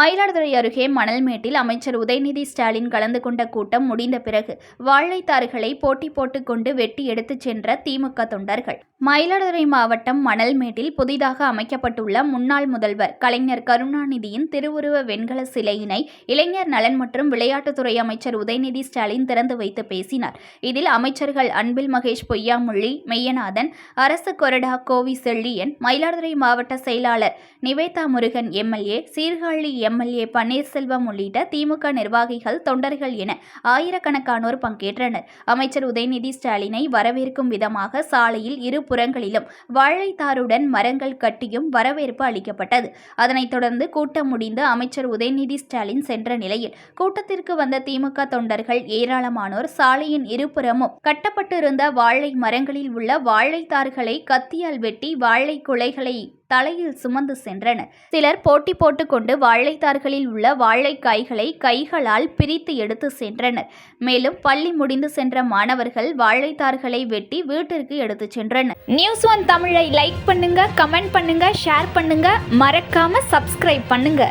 மயிலாடுதுறை அருகே மணல்மேட்டில் அமைச்சர் உதயநிதி ஸ்டாலின் கலந்து கொண்ட கூட்டம் முடிந்த பிறகு வாழைத்தார்களை போட்டி போட்டுக் கொண்டு வெட்டி எடுத்துச் சென்ற திமுக தொண்டர்கள். மயிலாடுதுறை மாவட்டம் மணல்மேட்டில் புதிதாக அமைக்கப்பட்டுள்ள முன்னாள் முதல்வர் கலைஞர் கருணாநிதியின் திருவுருவ வெண்கல சிலையினை இளைஞர் நலன் மற்றும் விளையாட்டுத்துறை அமைச்சர் உதயநிதி ஸ்டாலின் திறந்து வைத்து பேசினார். இதில் அமைச்சர்கள் அன்பில் மகேஷ் பொய்யாமொழி, மெய்யநாதன், அரசு கொறடா கோவி செல்லியன், மயிலாடுதுறை மாவட்ட செயலாளர் நிவேதா முருகன் எம்எல்ஏ, சீர்காழி எம்எல்ஏ பன்னீர்செல்வம் உள்ளிட்ட திமுக நிர்வாகிகள், தொண்டர்கள் என ஆயிரக்கணக்கானோர் பங்கேற்றனர். அமைச்சர் உதயநிதி ஸ்டாலினை வரவேற்கும் விதமாக சாலையில் இரு புறங்களிலும் வாழைத்தாருடன் மரங்கள் கட்டியும் வரவேற்பு அளிக்கப்பட்டது. அதனைத் தொடர்ந்து கூட்டம் முடிந்து அமைச்சர் உதயநிதி ஸ்டாலின் சென்ற நிலையில் கூட்டத்திற்கு வந்த திமுக தொண்டர்கள் ஏராளமானோர் சாலையின் இருபுறமும் கட்டப்பட்டிருந்த வாழை மரங்களில் உள்ள வாழைத்தார்களை கத்தியால் வெட்டி வாழை குலைகளை தலையில் சுமந்து சென்றனர். சிலர் போட்டி போட்டுக்கொண்டு வாழைத்தார்களில் உள்ள வாழைக்காய்களை கைகளால் பிரித்து எடுத்து சென்றனர். மேலும் பள்ளி முடிந்து சென்ற மாணவர்கள் வாழைத்தார்களை வெட்டி வீட்டிற்கு எடுத்து சென்றனர். நியூஸ்1 தமிழை லைக் பண்ணுங்க, கமெண்ட் பண்ணுங்க, ஷேர் பண்ணுங்க, மறக்காம சப்ஸ்கிரைப் பண்ணுங்க.